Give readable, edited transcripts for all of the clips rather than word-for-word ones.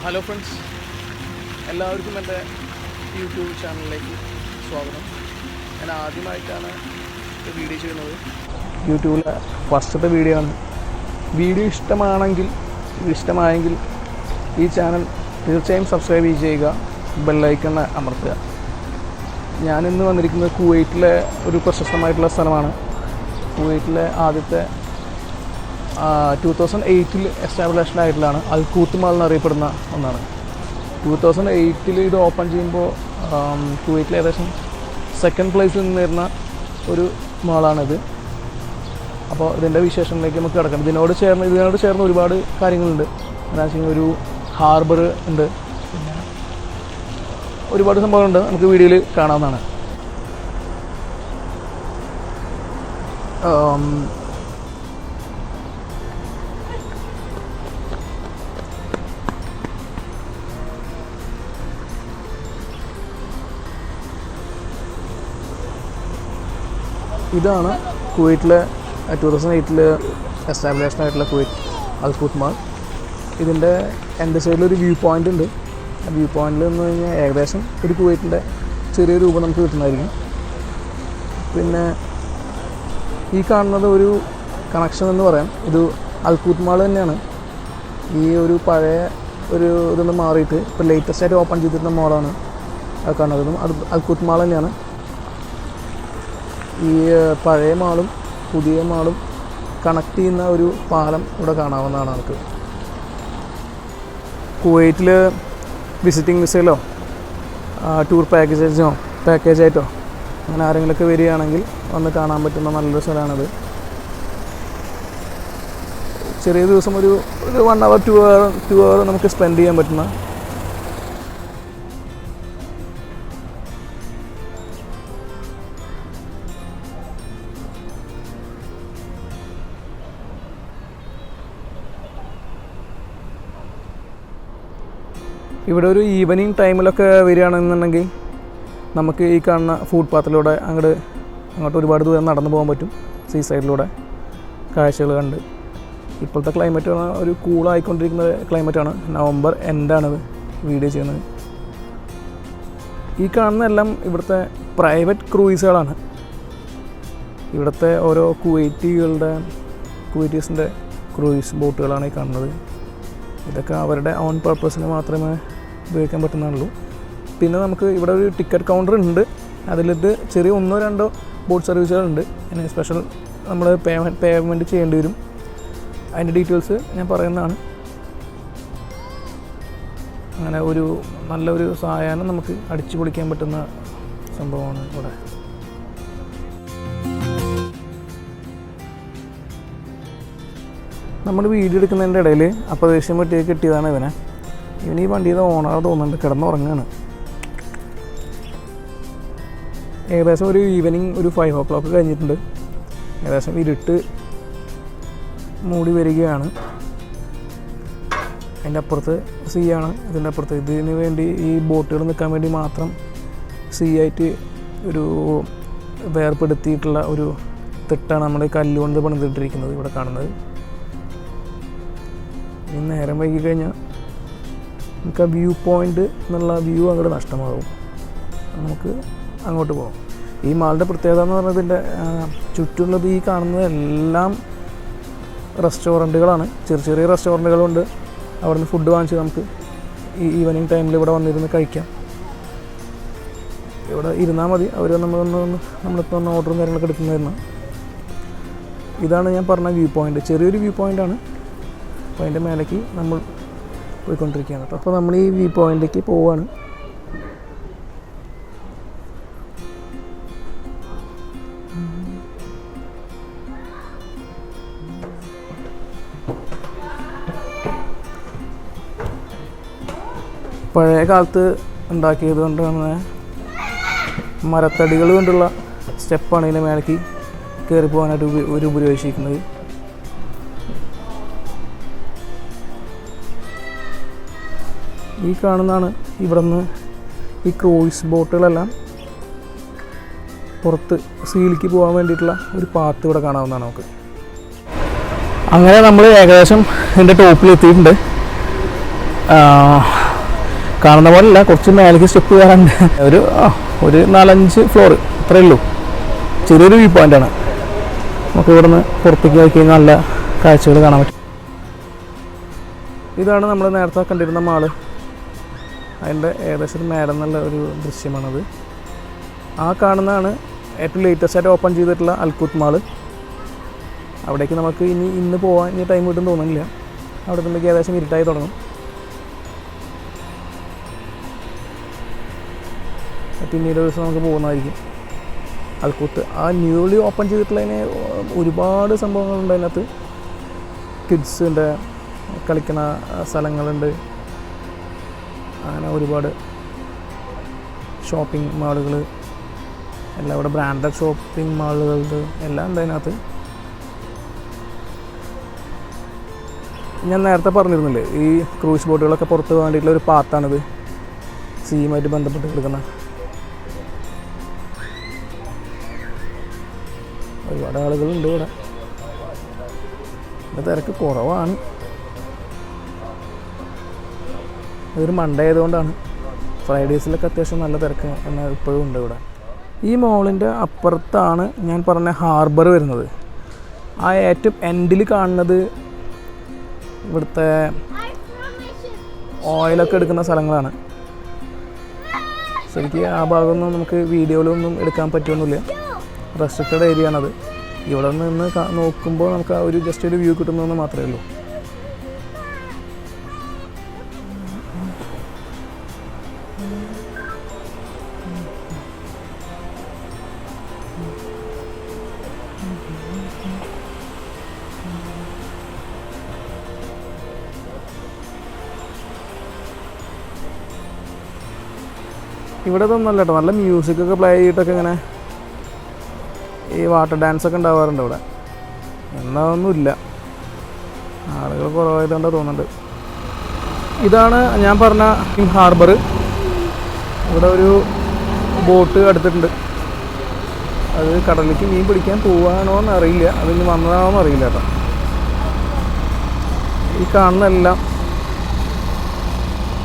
Hello friends, എല്ലാവർക്കും എൻ്റെ YouTube ചാനലിലേക്ക് സ്വാഗതം. ഞാൻ ആദ്യമായിട്ടാണ് വീഡിയോ ചെയ്യുന്നത്. യൂട്യൂബിലെ ഫസ്റ്റത്തെ വീഡിയോ ആണ്. വീഡിയോ ഇഷ്ടമായെങ്കിൽ ഈ ചാനൽ തീർച്ചയായും സബ്സ്ക്രൈബ് ചെയ്യുക, ബെല്ലൈക്കൺ അമർത്തുക. ഞാനിന്ന് വന്നിരിക്കുന്നത് കുവൈറ്റിലെ ഒരു പ്രശസ്തമായിട്ടുള്ള സ്ഥലമാണ്. കുവൈറ്റിലെ ആദ്യത്തെ 2008 എസ്റ്റാബ്ലിഷ്ഡ് ആയിട്ടുള്ളതാണ്. അൽകൂത്ത് മാൾ എന്നറിയപ്പെടുന്ന ഒന്നാണ്. 2008 ഇത് ഓപ്പൺ ചെയ്യുമ്പോൾ കുവൈറ്റിൽ ഏകദേശം സെക്കൻഡ് പ്ലേസിൽ നിന്നിരുന്ന ഒരു മാളാണിത്. അപ്പോൾ ഇതിൻ്റെ വിശേഷങ്ങളിലേക്ക് നമുക്ക് കിടക്കണം. ഇതിനോട് ചേർന്ന് ഒരുപാട് കാര്യങ്ങളുണ്ട്. എന്താ വെച്ച് കഴിഞ്ഞാൽ ഒരു ഹാർബർ ഉണ്ട്, പിന്നെ ഒരുപാട് സംഭവങ്ങളുണ്ട്. നമുക്ക് വീഡിയോയിൽ കാണാവുന്നതാണ്. ഇതാണ് കുവൈറ്റിലെ 2008 എസ്റ്റാബ്ലിഷ്ഡ് ആയിട്ടുള്ള കുവൈറ്റ് അൽകൂത്ത് മാൾ. ഇതിൻ്റെ എൻ്റെ സൈഡിലൊരു വ്യൂ പോയിൻ്റ് ഉണ്ട്. ആ വ്യൂ പോയിൻ്റിൽ എന്ന് കഴിഞ്ഞാൽ ഏകദേശം ഒരു കുവൈറ്റിൻ്റെ ചെറിയ രൂപം നമുക്ക് കിട്ടുന്നതായിരിക്കും. പിന്നെ ഈ കാണുന്നത് ഒരു കണക്ഷൻ എന്ന് പറയാം. ഇത് അൽകൂത്ത് മാൾ തന്നെയാണ്. ഈ ഒരു പഴയ ഒരു ഇതൊന്ന് മാറിയിട്ട് ഇപ്പോൾ ലേറ്റസ്റ്റ് ആയിട്ട് ഓപ്പൺ ചെയ്തിരുന്ന മാളാണ് അത് കാണുന്നതും. അത് അൽകൂത്ത് മാൾ തന്നെയാണ്. ഈ പഴയ മാളും പുതിയ മാളും കണക്ട് ചെയ്യുന്ന ഒരു പാലം ഇവിടെ കാണാവുന്നതാണ്. നമുക്ക് കുവൈറ്റിൽ വിസിറ്റിംഗ് വിസയിലോ ടൂർ പാക്കേജായിട്ടോ അങ്ങനെ ആരെങ്കിലുമൊക്കെ വരികയാണെങ്കിൽ വന്ന് കാണാൻ പറ്റുന്ന നല്ലൊരു സ്ഥലമാണിത്. ചെറിയ ദിവസം ഒരു 1 hour 2 hour നമുക്ക് സ്പെൻഡ് ചെയ്യാൻ പറ്റുന്ന ഇവിടെ ഒരു ഈവനിങ് ടൈമിലൊക്കെ വരികയാണെന്നുണ്ടെങ്കിൽ നമുക്ക് ഈ കാണുന്ന ഫുട് പാത്തിലൂടെ അങ്ങോട്ട് ഒരുപാട് ദൂരം നടന്നു പോകാൻ പറ്റും. സീ സൈഡിലൂടെ കാഴ്ചകൾ കണ്ട്. ഇപ്പോഴത്തെ ക്ലൈമറ്റ് ഒരു കൂളായിക്കൊണ്ടിരിക്കുന്ന ക്ലൈമറ്റാണ്. നവംബർ എൻഡാണത് വീഡിയോ ചെയ്യുന്നത്. ഈ കാണുന്നതെല്ലാം ഇവിടുത്തെ പ്രൈവറ്റ് ക്രൂയിസുകളാണ്. ഇവിടുത്തെ ഓരോ കുവൈറ്റീസിൻ്റെ ക്രൂയിസ് ബോട്ടുകളാണ് ഈ കാണുന്നത്. ഇതൊക്കെ അവരുടെ ഓൺ പർപ്പസിന് മാത്രമേ ഉപയോഗിക്കാൻ പറ്റുന്നുള്ളൂ. പിന്നെ നമുക്ക് ഇവിടെ ഒരു ടിക്കറ്റ് കൗണ്ടർ ഉണ്ട്. അതിലിട്ട് ചെറിയ 1-2 ബോട്ട് സർവീസുകളുണ്ട്. അതിന് സ്പെഷ്യൽ നമ്മൾ പേയ്മെൻറ്റ് ചെയ്യേണ്ടി വരും. അതിൻ്റെ ഡീറ്റെയിൽസ് ഞാൻ പറയുന്നതാണ്. അങ്ങനെ ഒരു നല്ലൊരു സായാഹ്നം നമുക്ക് അടിച്ചു പൊളിക്കാൻ പറ്റുന്ന സംഭവമാണ് ഇവിടെ. നമ്മൾ വീഡിയോ എടുക്കുന്നതിൻ്റെ ഇടയിൽ അപ്രതീക്ഷിതം പറ്റി കിട്ടിയതാണ് ഇവൻ ഈ വണ്ടിയുടെ ഓണർ തോന്നുന്നുണ്ട്, കിടന്നുറങ്ങുകയാണ്. ഏകദേശം ഒരു ഈവനിങ് ഒരു 5 o'clock കഴിഞ്ഞിട്ടുണ്ട്. ഏകദേശം ഇരുട്ട് മൂടി വരികയാണ്. അതിൻ്റെ അപ്പുറത്ത് സീ ആണ്. ഇതിൻ്റെ അപ്പുറത്ത് ഇതിന് വേണ്ടി ഈ ബോട്ടുകൾ നിൽക്കാൻ വേണ്ടി മാത്രം സീ ആയിട്ട് ഒരു വേർപ്പെടുത്തിയിട്ടുള്ള ഒരു തിട്ടാണ് നമ്മുടെ കല്ലുകൊണ്ട് പണിതിട്ടിരിക്കുന്നത് ഇവിടെ കാണുന്നത്. ഇനി നേരം വൈകി കഴിഞ്ഞാൽ നമുക്ക് ആ വ്യൂ പോയിൻ്റ് എന്നുള്ള വ്യൂ അങ്ങോട്ട് നഷ്ടമാകും. നമുക്ക് അങ്ങോട്ട് പോകാം. ഈ മാളിൻ്റെ പ്രത്യേകത എന്ന് പറഞ്ഞതിൻ്റെ ചുറ്റുമുള്ളത് ഈ കാണുന്നത് എല്ലാം റെസ്റ്റോറൻറ്റുകളാണ്. ചെറിയ റെസ്റ്റോറൻറ്റുകളുണ്ട്. അവിടെ നിന്ന് ഫുഡ് വാങ്ങിച്ച് നമുക്ക് ഈ ഈവനിങ് ടൈമിൽ ഇവിടെ വന്നിരുന്ന് കഴിക്കാം. ഇവിടെ ഇരുന്നാൽ മതി. അവർ നമ്മളിപ്പോൾ ഒന്ന് ഓർഡറും കാര്യങ്ങളൊക്കെ എടുക്കുന്നതായിരുന്നു. ഇതാണ് ഞാൻ പറഞ്ഞ വ്യൂ പോയിൻ്റ്. ചെറിയൊരു വ്യൂ പോയിൻ്റാണ്. അപ്പോൾ അതിൻ്റെ മേലേക്ക് നമ്മൾ പോയിക്കൊണ്ടിരിക്കുകയാണ് കേട്ടോ. അപ്പോൾ നമ്മൾ ഈ വ്യൂ പോയിൻ്റിലേക്ക് പോവുകയാണ്. പഴയ കാലത്ത് ഉണ്ടാക്കിയത് കൊണ്ടാണ് മരത്തടികൾ കൊണ്ടുള്ള സ്റ്റെപ്പാണ് ഇതിൻ്റെ മേലേക്ക് കയറി പോകാനായിട്ട് ഉപയോഗിച്ചിരിക്കുന്നത്. ഈ കാണുന്നതാണ് ഇവിടെ നിന്ന് ഈ ക്രൂയിസ് ബോട്ടുകളെല്ലാം പുറത്ത് സീലിക്ക് പോകാൻ വേണ്ടിയിട്ടുള്ള ഒരു പാത്ത് ഇവിടെ കാണാവുന്നതാണ് നമുക്ക്. അങ്ങനെ നമ്മൾ ഏകദേശം ഇതിൻ്റെ ടോപ്പിൽ എത്തിയിട്ടുണ്ട്. കാണുന്ന പോലെയല്ല, കുറച്ച് മേലേക്ക് സ്റ്റെപ്പ് കയറാണ്ട്. ഒരു 4-5 ഫ്ലോർ അത്രയേ ഉള്ളൂ. ചെറിയൊരു വ്യൂ പോയിൻ്റാണ്. നമുക്ക് ഇവിടെ നിന്ന് പുറത്തേക്ക് നോക്കി നല്ല കാഴ്ചകൾ കാണാൻ പറ്റും. ഇതാണ് നമ്മൾ നേരത്തെ കണ്ടിരുന്ന മാള്. അതിൻ്റെ ഏകദേശം മേലെ നിന്നുള്ള ഒരു ദൃശ്യമാണത്. ആ കാണുന്നതാണ് ഏറ്റവും ലേറ്റസ്റ്റ് ആയിട്ട് ഓപ്പൺ ചെയ്തിട്ടുള്ള അൽഖുത്ത് മാള്. അവിടേക്ക് നമുക്ക് ഇന്ന് പോകാൻ ടൈം കിട്ടും തോന്നുന്നില്ല. അവിടെ നിന്നേക്ക് ഏകദേശം ഇരുട്ടായി തുടങ്ങും. പിന്നീട് ദിവസം നമുക്ക് പോകുന്നതായിരിക്കും. അൽഖുത്ത് ആ ന്യൂലി ഓപ്പൺ ചെയ്തിട്ടുള്ളതിന് ഒരുപാട് സംഭവങ്ങളുണ്ട്. അതിനകത്ത് കിഡ്സിൻ്റെ കളിക്കുന്ന സ്ഥലങ്ങളുണ്ട്. അങ്ങനെ ഒരുപാട് ഷോപ്പിംഗ് മാളുകൾ, എല്ലാം ഇവിടെ ബ്രാൻഡഡ് ഷോപ്പിംഗ് മാളുകളുണ്ട്, എല്ലാം ഉണ്ട് അതിനകത്ത്. ഞാൻ നേരത്തെ പറഞ്ഞിരുന്നില്ലേ, ഈ ക്രൂസ് ബോട്ടുകളൊക്കെ പുറത്ത് പോകാൻ വേണ്ടിയിട്ടുള്ള ഒരു പാത്താണിത്. സീയുമായിട്ട് ബന്ധപ്പെട്ട് കിടക്കുന്ന ഒരുപാട് ആളുകളുണ്ട് ഇവിടെ. തിരക്ക് കുറവാണ്. ഇതൊരു മൺഡേ ആയതുകൊണ്ടാണ്. ഫ്രൈഡേസിലൊക്കെ അത്യാവശ്യം നല്ല തിരക്ക് എന്നാൽ ഇപ്പോഴും ഉണ്ട് ഇവിടെ. ഈ മോളിൻ്റെ അപ്പുറത്താണ് ഞാൻ പറഞ്ഞ ഹാർബർ വരുന്നത്. ആ ഏറ്റവും എൻഡിൽ കാണുന്നത് ഇവിടുത്തെ ഓയിലൊക്കെ എടുക്കുന്ന സ്ഥലങ്ങളാണ്. ശരിക്കും ആ ഭാഗമൊന്നും നമുക്ക് വീഡിയോയിലൊന്നും എടുക്കാൻ പറ്റുമൊന്നുമില്ല. റെസ്ട്രിക്റ്റഡ് ഏരിയ ആണത്. ഇവിടെ നിന്ന് നോക്കുമ്പോൾ നമുക്ക് ആ ഒരു ജസ്റ്റ് ഒരു വ്യൂ കിട്ടുന്നതെന്ന് മാത്രമേ ഉള്ളൂ. ഇവിടെ ഇതൊന്നുമല്ല കേട്ടോ, നല്ല മ്യൂസിക്കൊക്കെ പ്ലേ ചെയ്തിട്ടൊക്കെ ഇങ്ങനെ ഈ വാട്ടർ ഡാൻസൊക്കെ ഉണ്ടാവാറുണ്ട് ഇവിടെ. എന്നതൊന്നുമില്ല, ആളുകൾ കുറവായതുകൊണ്ടാണ് തോന്നുന്നുണ്ട്. ഇതാണ് ഞാൻ പറഞ്ഞ ഹാർബർ. ഇവിടെ ഒരു ബോട്ട് അടുത്തിട്ടുണ്ട്. അത് കടലിലേക്ക് മീൻ പിടിക്കാൻ പോവാണോ എന്ന് അറിയില്ല, അതിന് വന്നതാണോ എന്ന് അറിയില്ല കേട്ടോ. ഈ കാണുന്ന എല്ലാം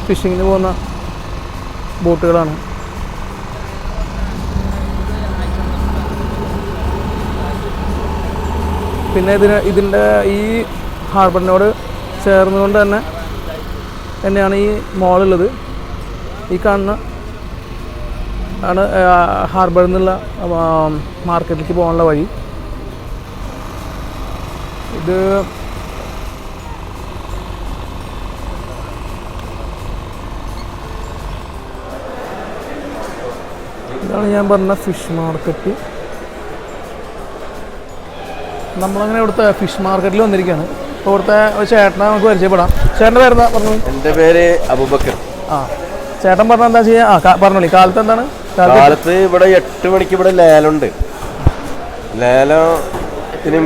ഫിഷിങ്ങിന് പോകുന്ന ബോട്ടുകളാണ്. പിന്നെ ഇതിൻ്റെ ഈ ഹാർബറിനോട് ചേർന്നുകൊണ്ട് തന്നെയാണ് ഈ മോളുള്ളത്. ഈ കാണുന്ന ആണ് ഹാർബറിൽ നിന്നുള്ള മാർക്കറ്റിലേക്ക് പോകാനുള്ള വഴി. ഇതാണ് ഞാൻ പറഞ്ഞ ഫിഷ് മാർക്കറ്റ്. നമ്മളങ്ങനെ ഇവിടുത്തെ ഫിഷ് മാർക്കറ്റിൽ വന്നിരിക്കുകയാണ്. ഇപ്പോൾ ഇവിടുത്തെ ഒരു ചേട്ടനെ നമുക്ക് പരിചയപ്പെടാം. ചേട്ടൻ്റെ പേരെന്താ പറഞ്ഞു? എൻ്റെ പേര് അബൂബക്കർ. ചേട്ടൻ പറഞ്ഞ എന്താ ചെയ്യുക പറഞ്ഞോളി. കാലത്ത് എന്താണ്? കാലത്ത് ഇവിടെ 8 മണിക്ക് ഇവിടെ ലേലമുണ്ട്. ലേലത്തിന്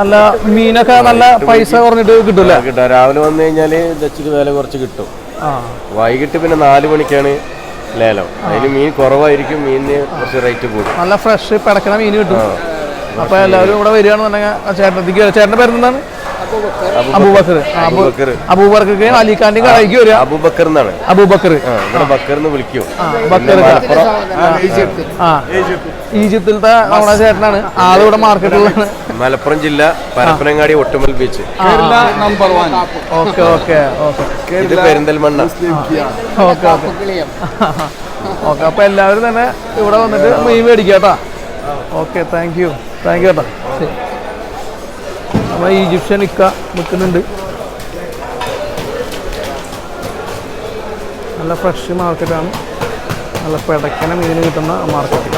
നല്ല മീനൊക്കെ നല്ല പൈസ കുറഞ്ഞിട്ട് കിട്ടൂല. കിട്ടാം. രാവിലെ വന്നു കഴിഞ്ഞാൽ ദച്ചിക്ക് വില കുറച്ച് കിട്ടും. വൈകിട്ട് പിന്നെ 4 മണിക്കാണ് ലേലം. അതിന് മീൻ കുറവായിരിക്കും, മീനിന് കുറച്ച് റേറ്റ് കൂടും. നല്ല ഫ്രഷ് പിടക്കണ മീൻ കിട്ടും. അപ്പോൾ എല്ലാവരും ഇവിടെ വരികയാണെന്നുണ്ടെങ്കിൽ ചേട്ടൻ്റെ പേരെന്താണ്? അബൂബക്കർ. അബൂബക്കർക്ക് അലിഖാന്റെ കടയ്ക്ക് വരിക. അബൂബക്കർ എന്നാണ്. അബൂബക്കർ ബക്കർ എന്ന് വിളിക്കും. ഈജിപ്തിലത്തെ നമ്മുടെ ചേട്ടനാണ്. ആളിവിടെ മാർക്കറ്റിലാണ്. മലപ്പുറം ജില്ല Parappanangadi Ottumal beach. Okay okay okay. ഇത് പെരിന്തൽമണ്ണ. Okay okay okay. അപ്പോൾ എല്ലാവരും തന്നെ ഇവിടെ വന്നിട്ട് മീൻ മേടിക്കുക കേട്ടോ. ഓക്കെ, താങ്ക് യു കേട്ടോ. ശരി. നമ്മൾ ഈജിപ്ഷ്യൻ ഇക്ക നിൽക്കുന്നുണ്ട്. നല്ല ഫ്രഷ് മാർക്കറ്റാണ്. നല്ല പിടയ്ക്കണ മീൻ കിട്ടുന്ന മാർക്കറ്റ്.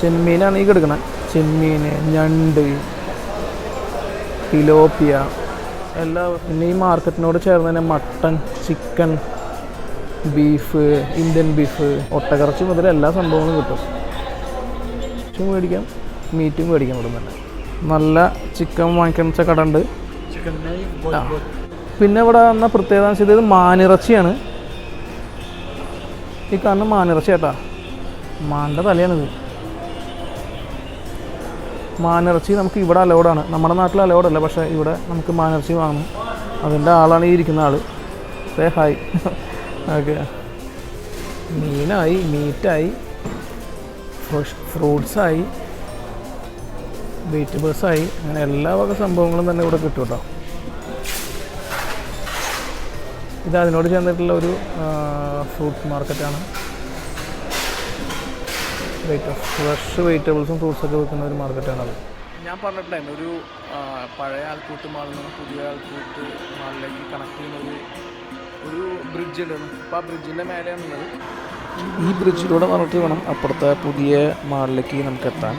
ചെമ്മീനാണ് ഈ കിടക്കുന്നത്. ചെമ്മീൻ, ഞണ്ട്, തിലോപ്പിയ എല്ലാം. പിന്നെ ഈ മാർക്കറ്റിനോട് ചേർന്ന് തന്നെ mutton, chicken, beef, Indian beef, ഒട്ടകറച്ചി മുതൽ എല്ലാ സംഭവങ്ങളും കിട്ടും. ചിക്കൻ മേടിക്കാം, മീറ്റും മേടിക്കാം. ഇവിടെ തന്നെ നല്ല ചിക്കൻ വാങ്ങിക്കുന്ന കട ഉണ്ട്. പിന്നെ ഇവിടെ വന്ന പ്രത്യേകത എന്ന് വെച്ചാൽ ഇത് മാനിറച്ചിയാണ്. ഈ കാണുന്ന മാനിറച്ചി കേട്ടാ, മാൻ്റെ തലയാണിത്. മാനിറച്ചി നമുക്ക് ഇവിടെ അലൗഡാണ്. നമ്മുടെ നാട്ടിൽ അലൗഡല്ല, പക്ഷേ ഇവിടെ നമുക്ക് മാനിറച്ചി വാങ്ങണം. അതിൻ്റെ ആളാണ് ഈ ഇരിക്കുന്ന ആൾ. Say hi. ഓക്കെ, മീനായി, മീറ്റായി, ഫ്രൂട്ട്സായി, വെജിറ്റബിൾസായി, അങ്ങനെ എല്ലാ വക സംഭവങ്ങളും തന്നെ ഇവിടെ കിട്ടും കേട്ടോ. ഇത് അതിനോട് ചേർന്നിട്ടുള്ള ഒരു ഫ്രൂട്ട് മാർക്കറ്റാണ്. ഫ്രഷ് വെജിറ്റബിൾസും ഫ്രൂട്ട്സൊക്കെ വെക്കുന്ന ഒരു മാർക്കറ്റാണത്. ഞാൻ പറഞ്ഞിട്ടുണ്ടായിരുന്നു ഒരു പഴയ ആൽക്കൂട്ട് മാളിൽ നിന്ന് പുതിയ ആൽക്കൂട്ട് മാളിലേക്ക് കണക്ട് ചെയ്യുന്ന ഒരു ബ്രിഡ്ജ് ഉണ്ടെന്ന്. അപ്പോൾ ആ ബ്രിഡ്ജിൻ്റെ മേലെയാണുള്ളത്. ഈ ബ്രിഡ്ജിലൂടെ വന്നിട്ട് വേണം അപ്പുറത്തെ പുതിയ മാളിലേക്ക് നമുക്ക് എത്താൻ.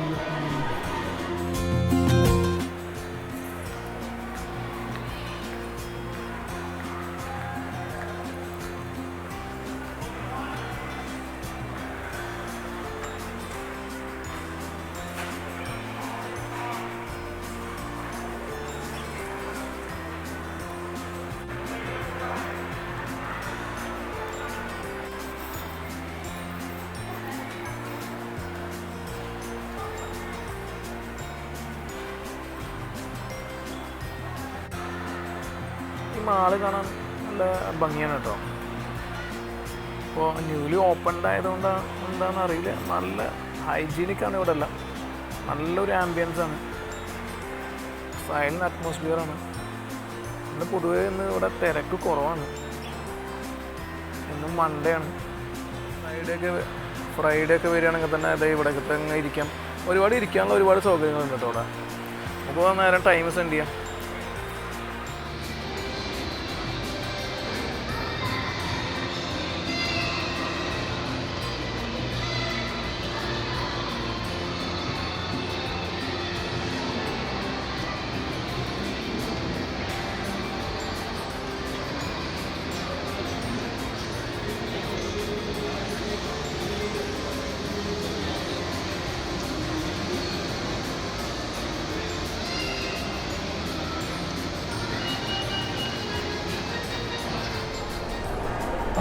മാള് കാണാൻ നല്ല ഭംഗിയാണ് കേട്ടോ. ഇപ്പോൾ ന്യൂലി ഓപ്പൺഡ് ആയതുകൊണ്ട് എന്താണെന്ന് അറിയില്ല, നല്ല ഹൈജീനിക്കാണ് ഇവിടെ എല്ലാം. നല്ലൊരു ആംബിയൻസാണ്, സൈലൻ്റ് അറ്റ്മോസ്ഫിയറാണ്. ഇന്ന് പൊതുവേ ഇന്ന് ഇവിടെ തിരക്ക് കുറവാണ്. ഇന്നും മൺഡേ ആണ്. ഫ്രൈഡേ ഒക്കെ വരികയാണെങ്കിൽ തന്നെ അതെ ഇവിടെയൊക്കെ തന്നെ ഇരിക്കാം. ഒരുപാട് ഇരിക്കാനുള്ള ഒരുപാട് സൗകര്യങ്ങളുണ്ട് കേട്ടോ ഇവിടെ. നമുക്ക് നേരം ടൈം സ്പെൻഡ് ചെയ്യാം.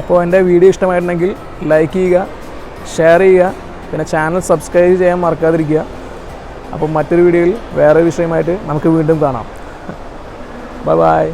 അപ്പോൾ എൻ്റെ വീഡിയോ ഇഷ്ടമായിട്ടുണ്ടെങ്കിൽ ലൈക്ക് ചെയ്യുക, ഷെയർ ചെയ്യുക, പിന്നെ ചാനൽ സബ്സ്ക്രൈബ് ചെയ്യാൻ മറക്കാതിരിക്കുക. അപ്പോൾ മറ്റൊരു വീഡിയോയിൽ വേറെ വിഷയമായിട്ട് നമുക്ക് വീണ്ടും കാണാം. Bye bye.